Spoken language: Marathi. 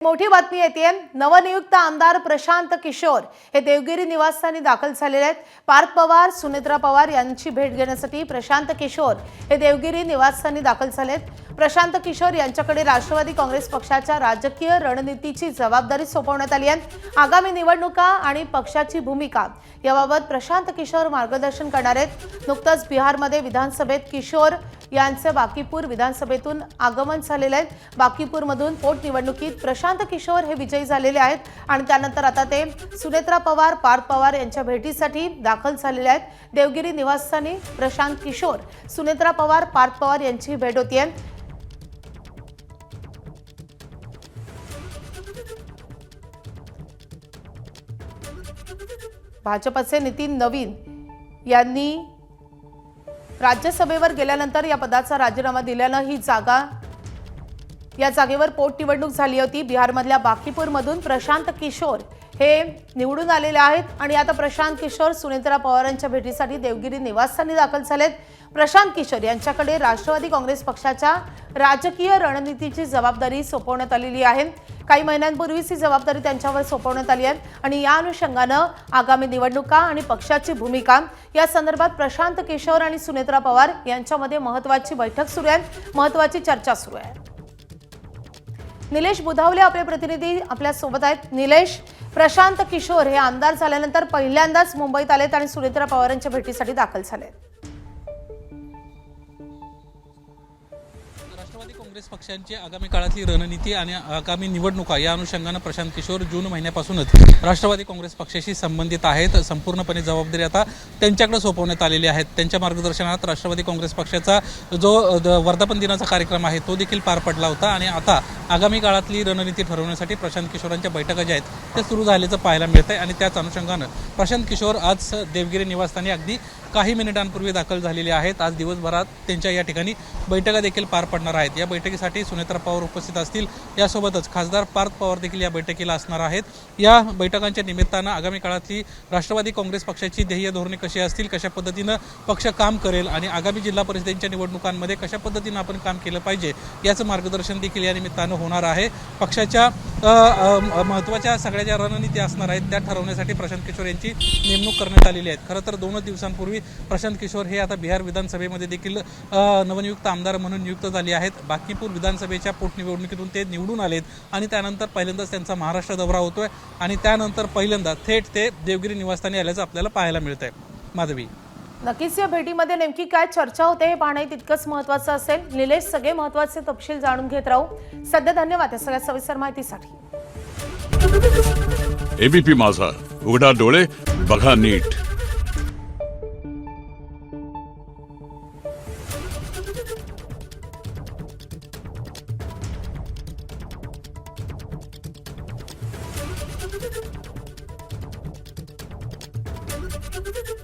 मोठी बातमी येते। नवनियुक्त आमदार प्रशांत किशोर हे देवगिरी निवासस्थानी दाखल झालेले आहेत। पार्थ पवार, सुनेत्रा पवार यांची भेट घेण्यासाठी प्रशांत किशोर हे देवगिरी निवासस्थानी दाखल झालेत। प्रशांत किशोर यांच्याकडे राष्ट्रवादी काँग्रेस पक्षाच्या राजकीय रणनीतीची जबाबदारी सोपवण्यात आली आहे। आगामी निवडणुका आणि पक्षाची भूमिका याबाबत प्रशांत किशोर मार्गदर्शन करणार आहेत। नुकताच बिहारमध्ये विधानसभेत किशोर यांचे बाकीपूर विधानसभेतून आगमन झालेले आहे। बाकीपूरमधून पोटनिवडणुकीत प्रशांत किशोर हे विजयी झालेले आहेत आणि त्यानंतर आता ते सुनेत्रा पवार, पार्थ पवार यांच्या भेटीसाठी दाखल झालेले आहेत। देवगिरी निवासस्थानी प्रशांत किशोर, सुनेत्रा पवार, पार्थ पवार यांची भेट होतीये। भाजपचे नितीन नवीन यांनी राज्यसभेवर गेल्यानंतर या पदाचा राजीनामा दिल्याने या जागेवर पोटनिवडणूक झाली होती। बिहारमधल्या बाकीपूरमधून प्रशांत किशोर हे निवडून आलेले आहेत आणि आता प्रशांत किशोर सुनेत्रा पवारांच्या भेटीसाठी देवगिरी निवासस्थानी दाखल झालेत। प्रशांत किशोर यांच्याकडे राष्ट्रवादी काँग्रेस पक्षाच्या राजकीय रणनीतीची जबाबदारी सोपवण्यात आलेली आहे। काही महिन्यांपूर्वीच ही जबाबदारी त्यांच्यावर सोपवण्यात आली आहे आणि या अनुषंगाने आगामी निवडणुका आणि पक्षाची भूमिका या संदर्भात प्रशांत किशोर आणि सुनेत्रा पवार यांच्यामध्ये महत्त्वाची बैठक सुरू आहे, महत्त्वाची चर्चा सुरू आहे। निलेश बुधावले आपले प्रतिनिधी आपल्या सोबत आहेत। निलेश, प्रशांत किशोर हे आमदार झाल्यानंतर पहिल्यांदाच मुंबईत आलेत आणि सुनेत्रा पवारांच्या भेटीसाठी दाखल झालेत। राष्ट्रवादी काँग्रेस पक्षांची आगामी काळातली रणनीती आणि आगामी निवडणुका या अनुषंगाने प्रशांत किशोर जून महिन्यापासूनच राष्ट्रवादी काँग्रेस पक्षाशी संबंधित आहेत। संपूर्णपणे जबाबदारी आता त्यांच्याकडे सोपवण्यात आलेली आहे। त्यांच्या मार्गदर्शनात राष्ट्रवादी काँग्रेस पक्षाचा जो वर्धापन दिनाचा कार्यक्रम आहे तो देखील पार पडला होता आणि आता आगामी काळातली रणनीती ठरवण्यासाठी प्रशांत किशोरांच्या बैठका ज्या आहेत ते सुरू झाल्याचं पाहायला मिळतंय आणि त्याच अनुषंगाने प्रशांत किशोर आज देवगिरी निवासस्थानी अगदी काही मिनिटांपूर्वी दाखल झालेले आहेत। आज दिवसभरात त्यांच्या या ठिकाणी बैठका देखील पार पडणार आहेत। या बैठकीसाठी सुनेत्रा पवार उपस्थित असतील, यासोबतच खासदार पार्थ पवार देखील या बैठकीला असणार आहेत। या बैठकांच्या निमित्तानं आगामी काळातली राष्ट्रवादी काँग्रेस पक्षाची ध्येय धोरणे कशी असतील, कशा पद्धतीनं पक्ष काम करेल आणि आगामी जिल्हा परिषदेच्या निवडणुकांमध्ये कशा पद्धतीनं आपण काम केलं पाहिजे याचं मार्गदर्शन देखील या निमित्तानं होणार आहे। पक्षाच्या महत्त्वाच्या सगळ्या ज्या रणनीती असणार आहेत त्या ठरवण्यासाठी प्रशांत किशोर यांची नेमणूक करण्यात आलेली आहे। खरं तर 2 दिवसांपूर्वी प्रशांत किशोर हे आता बिहार विधानसभेमध्ये देखील नवनियुक्त आमदार म्हणून नियुक्त झाले आहेत। बाकीपूर विधानसभेच्या पोटनिवडणुकीतून ते निवडून आलेत आणि त्यानंतर पहिल्यांदाच त्यांचा महाराष्ट्र दौरा होतोय आणि त्यानंतर पहिल्यांदा थेट ते देवगिरी निवासस्थानी आल्याचं आपल्याला पाहायला मिळतंय। माधवी, नक्कीच या भेटीमध्ये नेमकी काय चर्चा होते हे पाहणे तितकंच महत्त्वाचं असेल। निलेश, सगळे महत्त्वाचे तपशील जाणून घेत राहू। सध्या धन्यवाद या सगळ्या सविस्तर माहितीसाठी। एबीपी माझा, उघडा डोळे बघा नीट। Thank you.